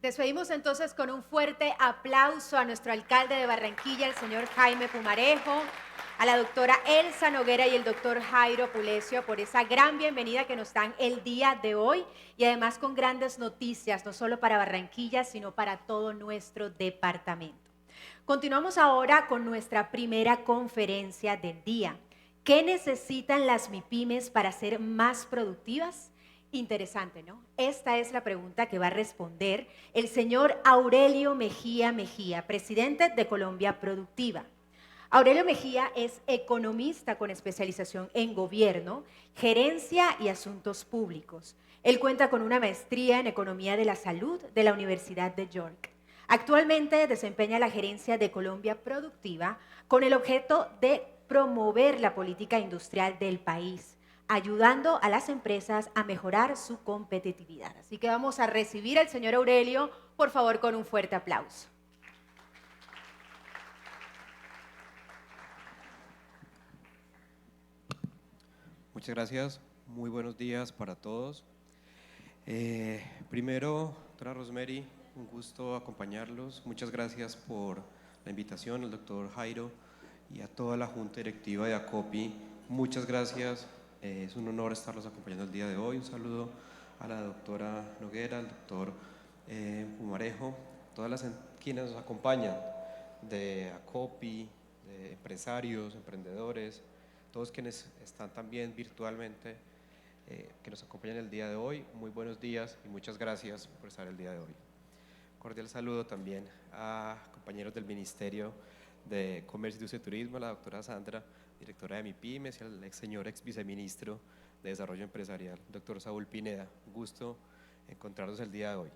Despedimos entonces con un fuerte aplauso a nuestro alcalde de Barranquilla, el señor Jaime Pumarejo, a la doctora Elsa Noguera y el doctor Jairo Pulecio por esa gran bienvenida que nos dan el día de hoy y además con grandes noticias, no solo para Barranquilla, sino para todo nuestro departamento. Continuamos ahora con nuestra primera conferencia del día. ¿Qué necesitan las MIPYMES para ser más productivas? Interesante, ¿no? Esta es la pregunta que va a responder el señor Aurelio Mejía Mejía, presidente de Colombia Productiva. Aurelio Mejía es economista con especialización en gobierno, gerencia y asuntos públicos. Él cuenta con una maestría en economía de la salud de la Universidad de York. Actualmente desempeña la gerencia de Colombia Productiva con el objeto de promover la política industrial del país, ayudando a las empresas a mejorar su competitividad. Así que vamos a recibir al señor Aurelio, por favor, con un fuerte aplauso. Muchas gracias, muy buenos días para todos. Primero, doctora Rosemary, un gusto acompañarlos. Muchas gracias por la invitación, al doctor Jairo y a toda la junta directiva de ACOPI. Muchas gracias, es un honor estarlos acompañando el día de hoy. Un saludo a la doctora Noguera, al doctor Pumarejo, todas quienes nos acompañan de ACOPI, de empresarios, emprendedores, todos quienes están también virtualmente, que nos acompañan el día de hoy. Muy buenos días y muchas gracias por estar el día de hoy. Cordial saludo también a compañeros del Ministerio de Comercio, Industria y Turismo, a la doctora Sandra, directora de MIPYMES, y al ex viceministro de Desarrollo Empresarial, doctor Saúl Pineda. Un gusto encontrarnos el día de hoy.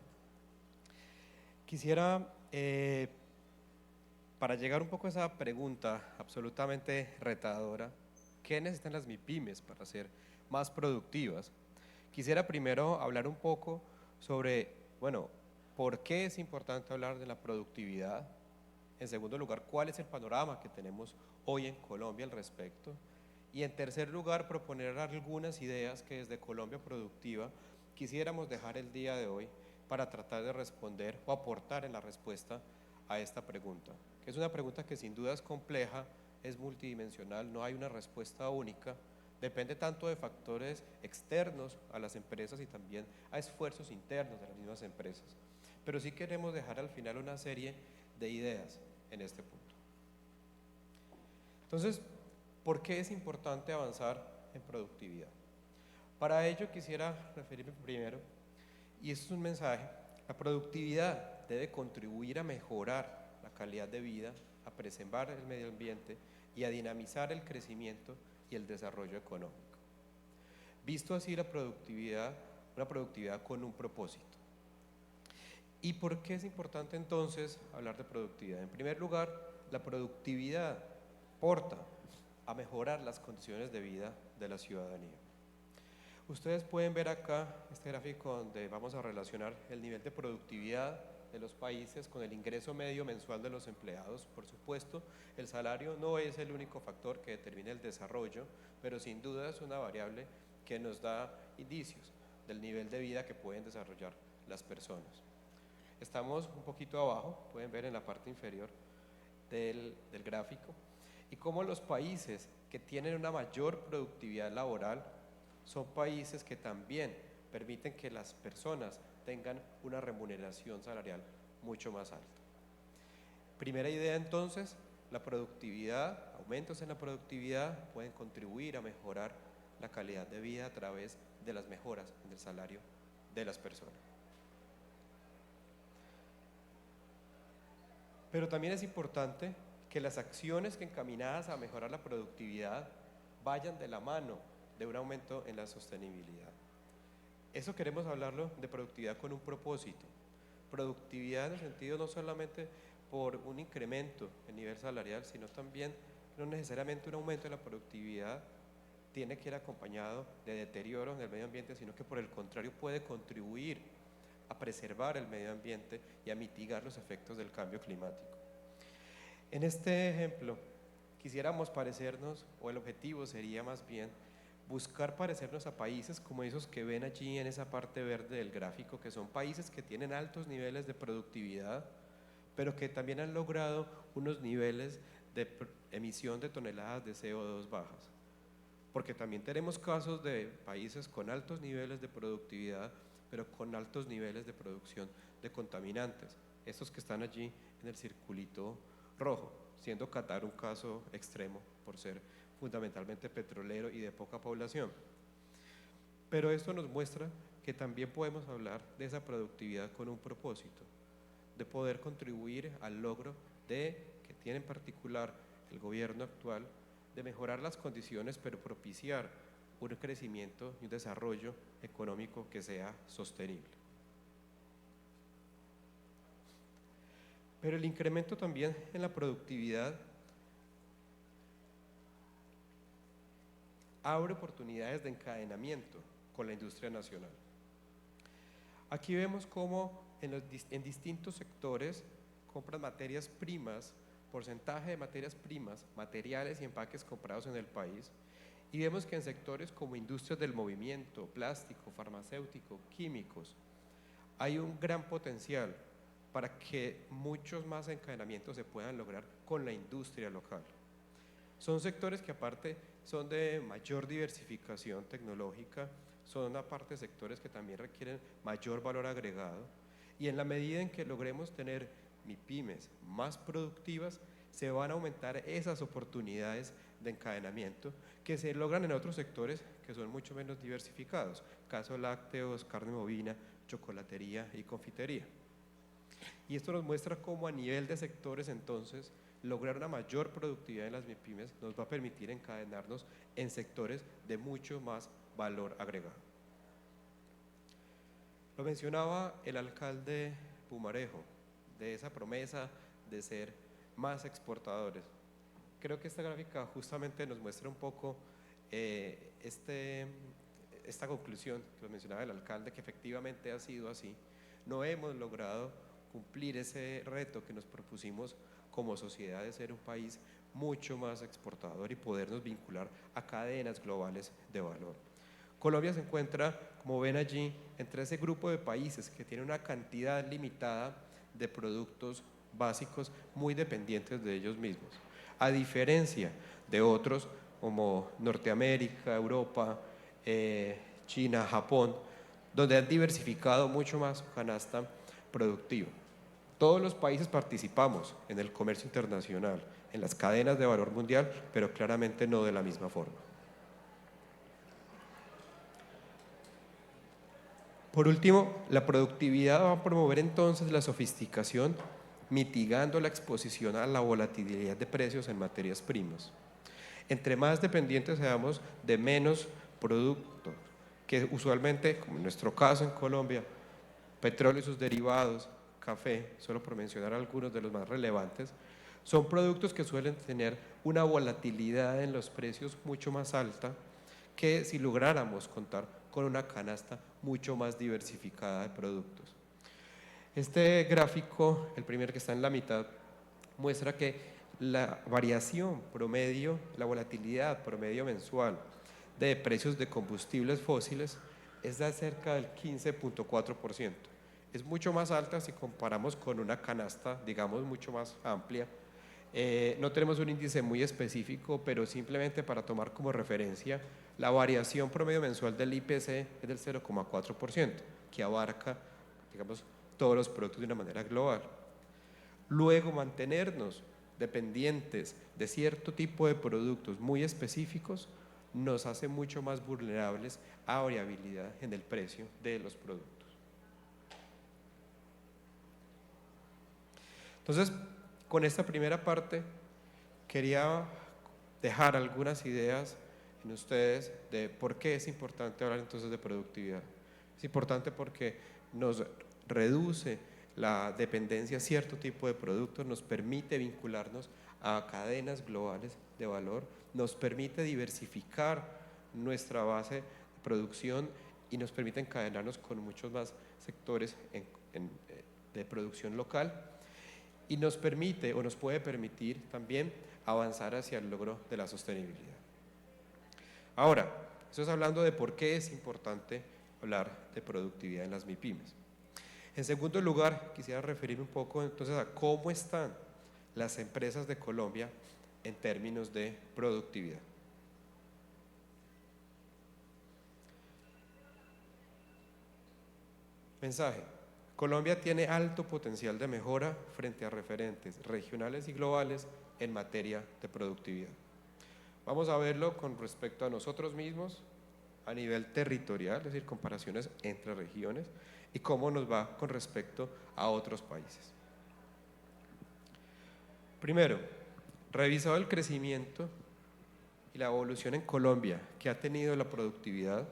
Quisiera, para llegar un poco a esa pregunta absolutamente retadora, ¿qué necesitan las MIPYMES para ser más productivas? Quisiera primero hablar un poco sobre, bueno, ¿por qué es importante hablar de la productividad? En segundo lugar, ¿cuál es el panorama que tenemos hoy en Colombia al respecto? Y en tercer lugar, proponer algunas ideas que desde Colombia Productiva quisiéramos dejar el día de hoy para tratar de responder o aportar en la respuesta a esta pregunta, que es una pregunta que sin duda es compleja, es multidimensional, no hay una respuesta única, depende tanto de factores externos a las empresas y también a esfuerzos internos de las mismas empresas. Pero sí queremos dejar al final una serie de ideas en este punto. Entonces, ¿por qué es importante avanzar en productividad? Para ello quisiera referirme primero, y esto es un mensaje: la productividad debe contribuir a mejorar la calidad de vida, a preservar el medio ambiente y a dinamizar el crecimiento y el desarrollo económico. Visto así la productividad, una productividad con un propósito. ¿Y por qué es importante entonces hablar de productividad? En primer lugar, la productividad aporta a mejorar las condiciones de vida de la ciudadanía. Ustedes pueden ver acá este gráfico donde vamos a relacionar el nivel de productividad de los países con el ingreso medio mensual de los empleados. Por supuesto, el salario no es el único factor que determina el desarrollo, pero sin duda es una variable que nos da indicios del nivel de vida que pueden desarrollar las personas. Estamos un poquito abajo, pueden ver en la parte inferior del gráfico, y cómo los países que tienen una mayor productividad laboral son países que también permiten que las personas tengan una remuneración salarial mucho más alta. Primera idea entonces, la productividad, aumentos en la productividad pueden contribuir a mejorar la calidad de vida a través de las mejoras en el salario de las personas. Pero también es importante que las acciones que encaminadas a mejorar la productividad vayan de la mano de un aumento en la sostenibilidad. Eso queremos hablarlo de productividad con un propósito. Productividad en el sentido no solamente por un incremento en nivel salarial, sino también no necesariamente un aumento de la productividad tiene que ir acompañado de deterioro en el medio ambiente, sino que por el contrario puede contribuir a preservar el medio ambiente y a mitigar los efectos del cambio climático. En este ejemplo quisiéramos parecernos, o el objetivo sería más bien buscar parecernos a países como esos que ven allí en esa parte verde del gráfico, que son países que tienen altos niveles de productividad, pero que también han logrado unos niveles de emisión de toneladas de CO2 bajas. Porque también tenemos casos de países con altos niveles de productividad, pero con altos niveles de producción de contaminantes. Estos que están allí en el circulito rojo, siendo Qatar un caso extremo por ser fundamentalmente petrolero y de poca población. Pero esto nos muestra que también podemos hablar de esa productividad con un propósito, de poder contribuir al logro que tiene en particular el gobierno actual, de mejorar las condiciones, pero propiciar un crecimiento y un desarrollo económico que sea sostenible. Pero el incremento también en la productividad abre oportunidades de encadenamiento con la industria nacional. Aquí vemos cómo en distintos sectores compran materias primas, porcentaje de materias primas, materiales y empaques comprados en el país, y vemos que en sectores como industrias del movimiento, plástico, farmacéutico, químicos, hay un gran potencial para que muchos más encadenamientos se puedan lograr con la industria local. Son sectores que aparte son de mayor diversificación tecnológica, son aparte sectores que también requieren mayor valor agregado, y en la medida en que logremos tener MIPYMES más productivas, se van a aumentar esas oportunidades de encadenamiento que se logran en otros sectores que son mucho menos diversificados, caso lácteos, carne bovina, chocolatería y confitería. Y esto nos muestra cómo a nivel de sectores entonces lograr una mayor productividad en las MIPYMES nos va a permitir encadenarnos en sectores de mucho más valor agregado. Lo mencionaba el alcalde Pumarejo, de esa promesa de ser más exportadores. Creo que esta gráfica justamente nos muestra un poco esta conclusión que lo mencionaba el alcalde, que efectivamente ha sido así. No hemos logrado cumplir ese reto que nos propusimos como sociedad de ser un país mucho más exportador y podernos vincular a cadenas globales de valor. Colombia se encuentra, como ven allí, entre ese grupo de países que tiene una cantidad limitada de productos básicos muy dependientes de ellos mismos, a diferencia de otros como Norteamérica, Europa, China, Japón, donde han diversificado mucho más su canasta productiva. Todos los países participamos en el comercio internacional, en las cadenas de valor mundial, pero claramente no de la misma forma. Por último, la productividad va a promover entonces la sofisticación, mitigando la exposición a la volatilidad de precios en materias primas. Entre más dependientes seamos de menos productos, que usualmente, como en nuestro caso en Colombia, petróleo y sus derivados, café, solo por mencionar algunos de los más relevantes, son productos que suelen tener una volatilidad en los precios mucho más alta que si lográramos contar con una canasta mucho más diversificada de productos. Este gráfico, el primer que está en la mitad, muestra que la variación promedio, la volatilidad promedio mensual de precios de combustibles fósiles es de cerca del 15.4%. Es mucho más alta si comparamos con una canasta, digamos, mucho más amplia. No tenemos un índice muy específico, pero simplemente para tomar como referencia, la variación promedio mensual del IPC es del 0.4%, que abarca, digamos, todos los productos de una manera global. Luego, mantenernos dependientes de cierto tipo de productos muy específicos nos hace mucho más vulnerables a variabilidad en el precio de los productos. Entonces, con esta primera parte quería dejar algunas ideas en ustedes de por qué es importante hablar entonces de productividad. Es importante porque nos reduce la dependencia a cierto tipo de productos, nos permite vincularnos a cadenas globales de valor, nos permite diversificar nuestra base de producción y nos permite encadenarnos con muchos más sectores de producción local, y nos permite o nos puede permitir también avanzar hacia el logro de la sostenibilidad. Ahora, Eso es hablando de por qué es importante hablar de productividad en las MIPYMES. En segundo lugar, quisiera referirme un poco entonces a cómo están las empresas de Colombia en términos de productividad. Mensaje: Colombia tiene alto potencial de mejora frente a referentes regionales y globales en materia de productividad. Vamos a verlo con respecto a nosotros mismos a nivel territorial, es decir, comparaciones entre regiones, y cómo nos va con respecto a otros países. Primero, revisado el crecimiento y la evolución en Colombia que ha tenido la productividad,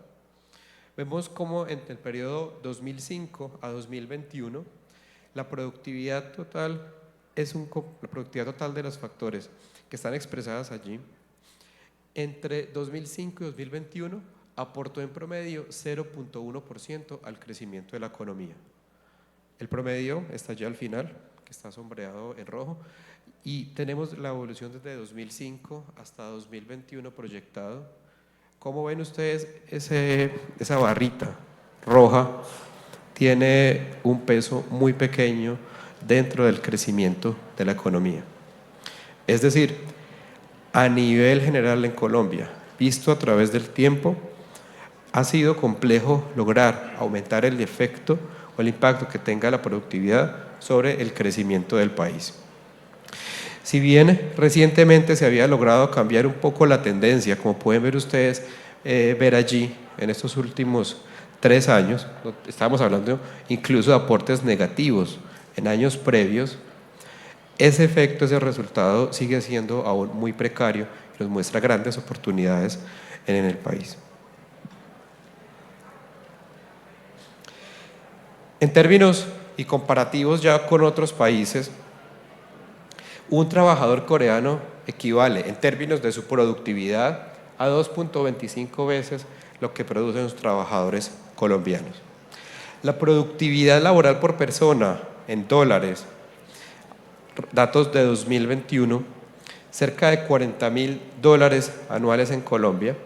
vemos cómo en el periodo 2005 a 2021 la productividad total la productividad total de los factores que están expresadas allí entre 2005 y 2021 aportó en promedio 0.1% al crecimiento de la economía. El promedio está allá al final, que está sombreado en rojo, y tenemos la evolución desde 2005 hasta 2021 proyectado. ¿Cómo ven ustedes esa barrita roja? Tiene un peso muy pequeño dentro del crecimiento de la economía. Es decir, a nivel general en Colombia, visto a través del tiempo, ha sido complejo lograr aumentar el efecto o el impacto que tenga la productividad sobre el crecimiento del país. Si bien recientemente se había logrado cambiar un poco la tendencia, como pueden ver ustedes, ver allí en estos últimos 3 años, estamos hablando incluso de aportes negativos en años previos, ese efecto, ese resultado sigue siendo aún muy precario y nos muestra grandes oportunidades en el país. En términos y comparativos ya con otros países, un trabajador coreano equivale en términos de su productividad a 2.25 veces lo que producen los trabajadores colombianos. La productividad laboral por persona en dólares, datos de 2021, cerca de $40.000 anuales en Colombia,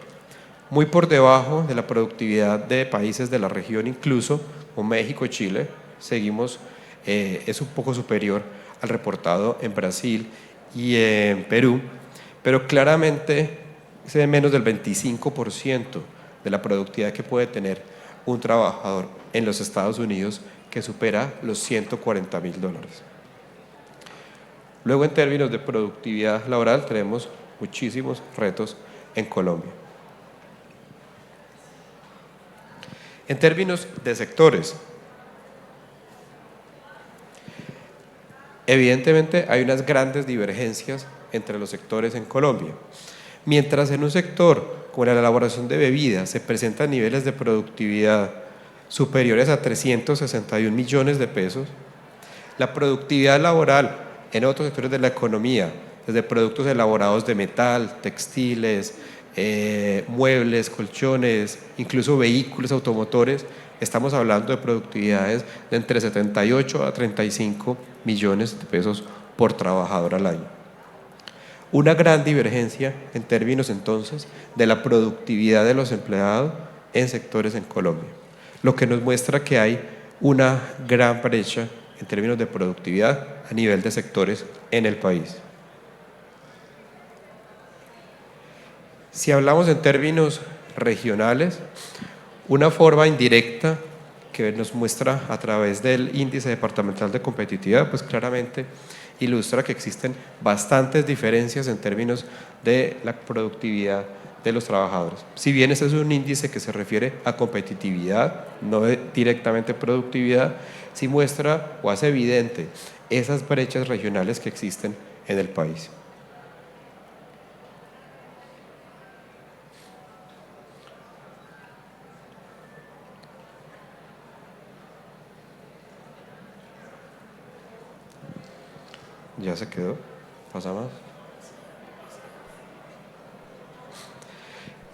muy por debajo de la productividad de países de la región, incluso como México y Chile. Seguimos, es un poco superior al reportado en Brasil y en Perú, pero claramente es de menos del 25% de la productividad que puede tener un trabajador en los Estados Unidos, que supera los $140.000. Luego, en términos de productividad laboral, tenemos muchísimos retos en Colombia. En términos de sectores, evidentemente hay unas grandes divergencias entre los sectores en Colombia. Mientras en un sector como la elaboración de bebidas se presentan niveles de productividad superiores a 361 millones de pesos, la productividad laboral en otros sectores de la economía, desde productos elaborados de metal, textiles, muebles, colchones, incluso vehículos automotores, estamos hablando de productividades de entre 78 a 35 millones de pesos por trabajador al año. Una gran divergencia en términos entonces de la productividad de los empleados en sectores en Colombia, lo que nos muestra que hay una gran brecha en términos de productividad a nivel de sectores en el país. Si hablamos en términos regionales, una forma indirecta que nos muestra a través del índice departamental de competitividad, pues claramente ilustra que existen bastantes diferencias en términos de la productividad de los trabajadores. Si bien ese es un índice que se refiere a competitividad, no directamente productividad, sí muestra o hace evidente esas brechas regionales que existen en el país. Ya se quedó, pasa más.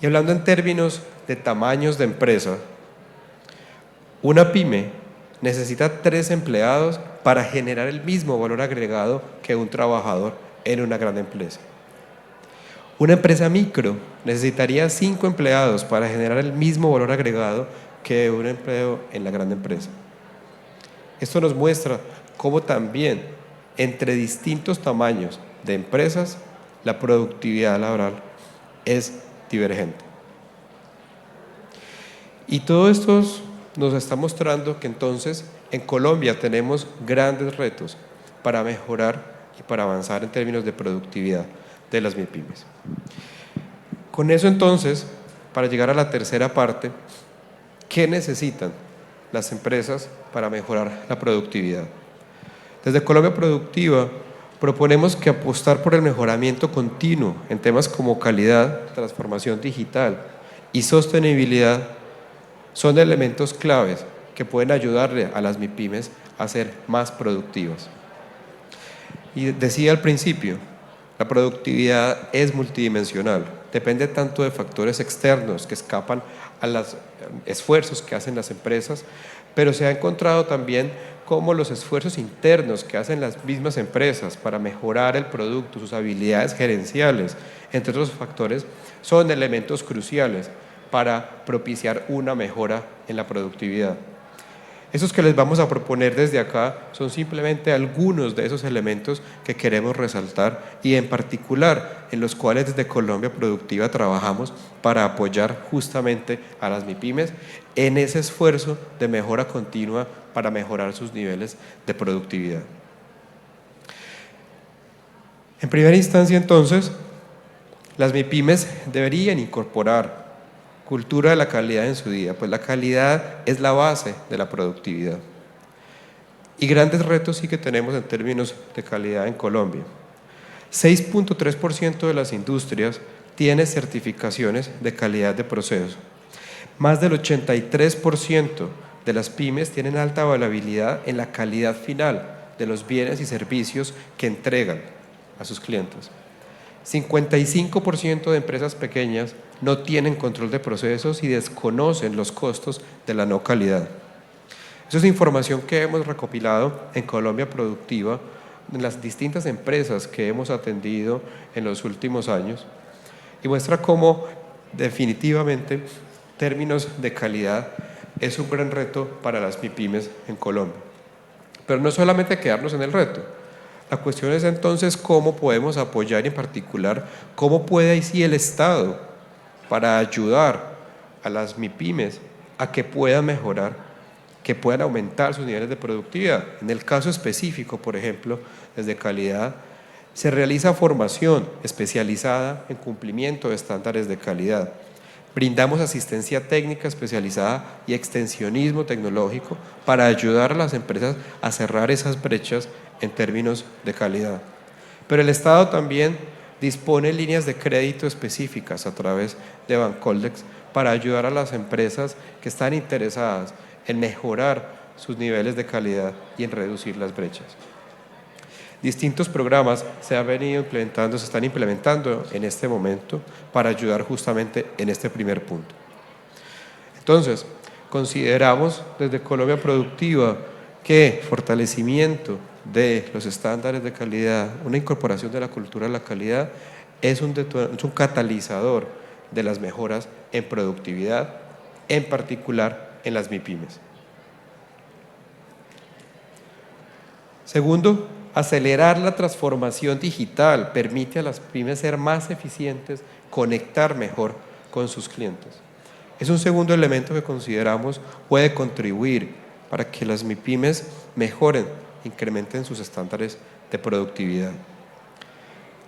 Y hablando en términos de tamaños de empresa, una pyme necesita 3 empleados para generar el mismo valor agregado que un trabajador en una gran empresa. Una empresa micro necesitaría 5 empleados para generar el mismo valor agregado que un empleo en la gran empresa. Esto nos muestra cómo también entre distintos tamaños de empresas la productividad laboral es divergente. Y todo esto nos está mostrando que entonces en Colombia tenemos grandes retos para mejorar y para avanzar en términos de productividad de las MIPYMES. Con eso entonces, para llegar a la tercera parte, ¿qué necesitan las empresas para mejorar la productividad? Desde Colombia Productiva proponemos que apostar por el mejoramiento continuo en temas como calidad, transformación digital y sostenibilidad son elementos claves que pueden ayudarle a las MIPYMES a ser más productivas. Y decía al principio, la productividad es multidimensional, depende tanto de factores externos que escapan a los esfuerzos que hacen las empresas, pero se ha encontrado también cómo los esfuerzos internos que hacen las mismas empresas para mejorar el producto, sus habilidades gerenciales, entre otros factores, son elementos cruciales para propiciar una mejora en la productividad. Esos que les vamos a proponer desde acá son simplemente algunos de esos elementos que queremos resaltar y en particular en los cuales desde Colombia Productiva trabajamos para apoyar justamente a las MIPYMES en ese esfuerzo de mejora continua para mejorar sus niveles de productividad. En primera instancia entonces, las MIPYMES deberían incorporar cultura de la calidad en su día, pues la calidad es la base de la productividad. Y grandes retos sí que tenemos en términos de calidad en Colombia. 6.3% de las industrias tiene certificaciones de calidad de proceso. Más del 83% de las pymes tienen alta valabilidad en la calidad final de los bienes y servicios que entregan a sus clientes. 55% de empresas pequeñas no tienen control de procesos y desconocen los costos de la no calidad. Esa es información que hemos recopilado en Colombia Productiva, en las distintas empresas que hemos atendido en los últimos años, y muestra cómo definitivamente términos de calidad es un gran reto para las MIPYMES en Colombia. Pero no solamente quedarnos en el reto. La cuestión es entonces cómo podemos apoyar y en particular cómo puede así el Estado para ayudar a las MIPYMES a que puedan mejorar, que puedan aumentar sus niveles de productividad. En el caso específico, por ejemplo, desde calidad, se realiza formación especializada en cumplimiento de estándares de calidad. Brindamos asistencia técnica especializada y extensionismo tecnológico para ayudar a las empresas a cerrar esas brechas en términos de calidad. Pero el Estado también dispone líneas de crédito específicas a través de Bancoldex para ayudar a las empresas que están interesadas en mejorar sus niveles de calidad y en reducir las brechas. Distintos programas se están implementando en este momento para ayudar justamente en este primer punto. Entonces, consideramos desde Colombia Productiva que fortalecimiento de los estándares de calidad, una incorporación de la cultura de la calidad es un catalizador de las mejoras en productividad, en particular en las MIPYMES. Segundo, acelerar la transformación digital permite a las pymes ser más eficientes, conectar mejor con sus clientes. Es un segundo elemento que consideramos puede contribuir para que las MIPYMES mejoren, incrementen sus estándares de productividad.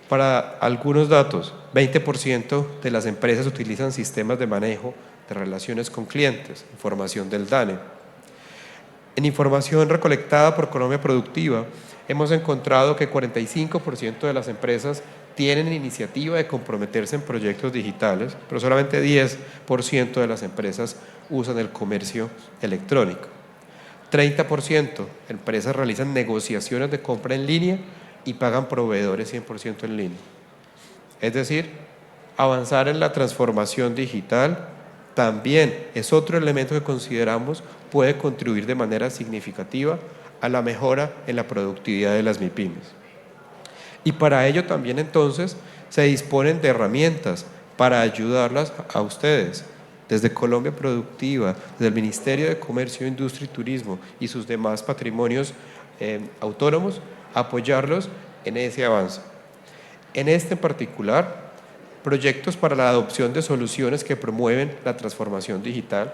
Para algunos datos, 20% de las empresas utilizan sistemas de manejo de relaciones con clientes, información del DANE. En información recolectada por Colombia Productiva, hemos encontrado que 45% de las empresas tienen iniciativa de comprometerse en proyectos digitales, pero solamente 10% de las empresas usan el comercio electrónico. 30% de empresas realizan negociaciones de compra en línea y pagan proveedores 100% en línea. Es decir, avanzar en la transformación digital también es otro elemento que consideramos puede contribuir de manera significativa a la mejora en la productividad de las MIPYMES. Y para ello también entonces se disponen de herramientas para ayudarlas a ustedes. Desde Colombia Productiva, desde el Ministerio de Comercio, Industria y Turismo y sus demás patrimonios autónomos, apoyarlos en ese avance. En este en particular, proyectos para la adopción de soluciones que promueven la transformación digital,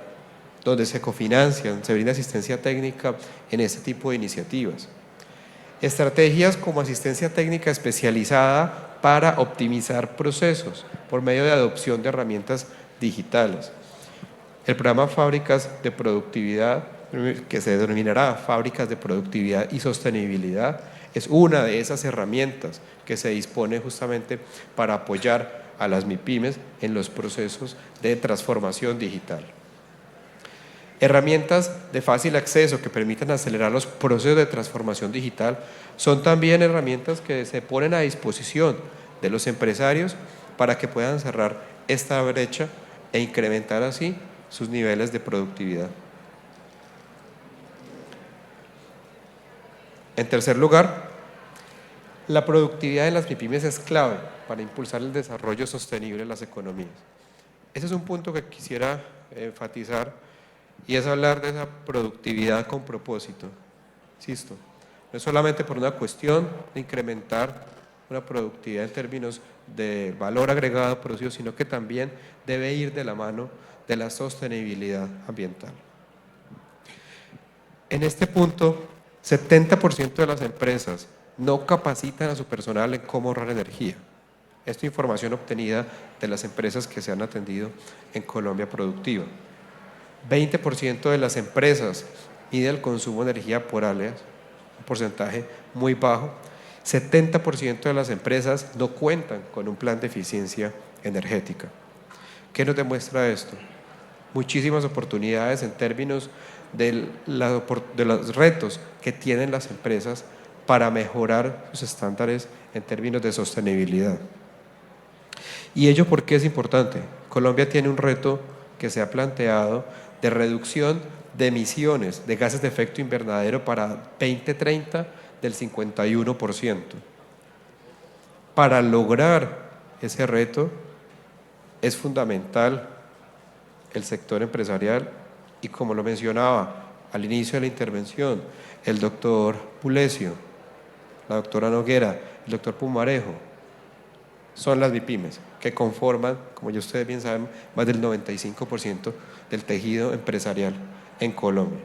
donde se cofinancian, se brinda asistencia técnica en este tipo de iniciativas. Estrategias como asistencia técnica especializada para optimizar procesos por medio de adopción de herramientas digitales. El programa Fábricas de Productividad, que se denominará Fábricas de Productividad y Sostenibilidad, es una de esas herramientas que se dispone justamente para apoyar a las MIPYMES en los procesos de transformación digital. Herramientas de fácil acceso que permitan acelerar los procesos de transformación digital son también herramientas que se ponen a disposición de los empresarios para que puedan cerrar esta brecha e incrementar así sus niveles de productividad. En tercer lugar, la productividad de las MIPYMES es clave para impulsar el desarrollo sostenible de las economías. Ese es un punto que quisiera enfatizar, y es hablar de esa productividad con propósito. Insisto, no es solamente por una cuestión de incrementar una productividad en términos de valor agregado producido, sino que también debe ir de la mano de la sostenibilidad ambiental. En este punto, 70% de las empresas no capacitan a su personal en cómo ahorrar energía. Esta información obtenida de las empresas que se han atendido en Colombia Productiva. 20% de las empresas mide el consumo de energía por áreas, un porcentaje muy bajo. 70% de las empresas no cuentan con un plan de eficiencia energética. ¿Qué nos demuestra esto? Muchísimas oportunidades en términos de los retos que tienen las empresas para mejorar sus estándares en términos de sostenibilidad. ¿Y ello por qué es importante? Colombia tiene un reto que se ha planteado de reducción de emisiones de gases de efecto invernadero para 2030 del 51%. Para lograr ese reto es fundamental el sector empresarial y, como lo mencionaba al inicio de la intervención, el doctor Pulesio, la doctora Noguera, el doctor Pumarejo, son las MIPYMES que conforman, como ya ustedes bien saben, más del 95% del tejido empresarial en Colombia.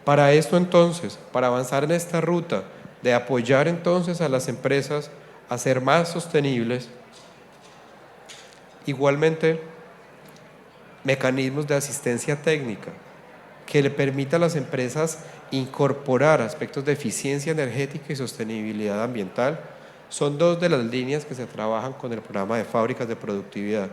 Para esto entonces, para avanzar en esta ruta de apoyar entonces a las empresas a ser más sostenibles, igualmente mecanismos de asistencia técnica que le permita a las empresas incorporar aspectos de eficiencia energética y sostenibilidad ambiental son dos de las líneas que se trabajan con el programa de Fábricas de Productividad.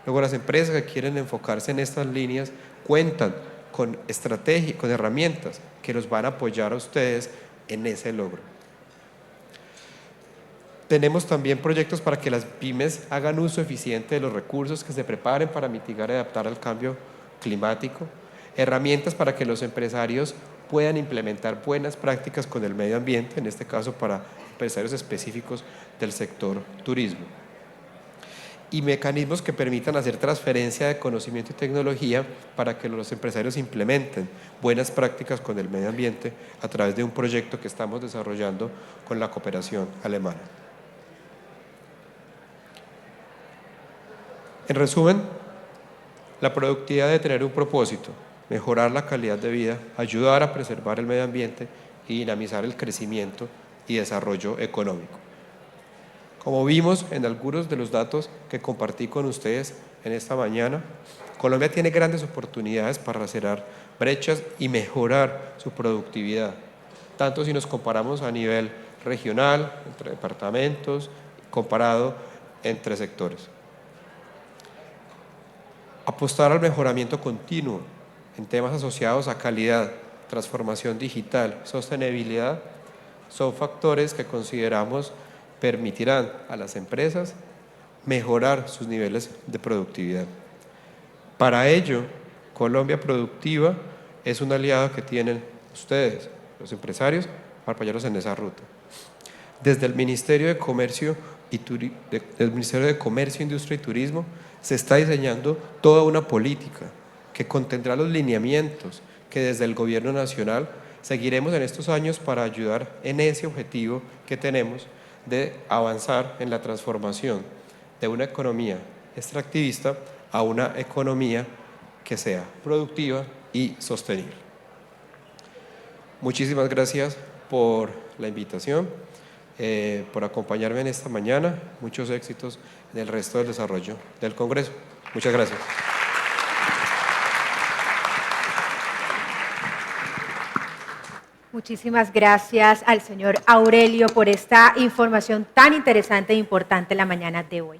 Luego, las empresas que quieren enfocarse en estas líneas cuentan con estrategias, con herramientas que los van a apoyar a ustedes en ese logro. Tenemos también proyectos para que las pymes hagan uso eficiente de los recursos, que se preparen para mitigar y adaptar al cambio climático, herramientas para que los empresarios puedan implementar buenas prácticas con el medio ambiente, en este caso para empresarios específicos del sector turismo, y mecanismos que permitan hacer transferencia de conocimiento y tecnología para que los empresarios implementen buenas prácticas con el medio ambiente a través de un proyecto que estamos desarrollando con la cooperación alemana. En resumen, la productividad debe tener un propósito: mejorar la calidad de vida, ayudar a preservar el medio ambiente y dinamizar el crecimiento y desarrollo económico. Como vimos en algunos de los datos que compartí con ustedes en esta mañana, Colombia tiene grandes oportunidades para cerrar brechas y mejorar su productividad, tanto si nos comparamos a nivel regional, entre departamentos, comparado entre sectores. Apostar al mejoramiento continuo en temas asociados a calidad, transformación digital, sostenibilidad, son factores que consideramos permitirán a las empresas mejorar sus niveles de productividad. Para ello, Colombia Productiva es un aliado que tienen ustedes, los empresarios, para apoyarlos en esa ruta. Desde el Ministerio de Comercio, del Ministerio de Comercio, Industria y Turismo, se está diseñando toda una política que contendrá los lineamientos que desde el Gobierno Nacional seguiremos en estos años para ayudar en ese objetivo que tenemos de avanzar en la transformación de una economía extractivista a una economía que sea productiva y sostenible. Muchísimas gracias por la invitación, por acompañarme en esta mañana. Muchos éxitos en el resto del desarrollo del Congreso. Muchas gracias. Muchísimas gracias al señor Aurelio por esta información tan interesante e importante en la mañana de hoy.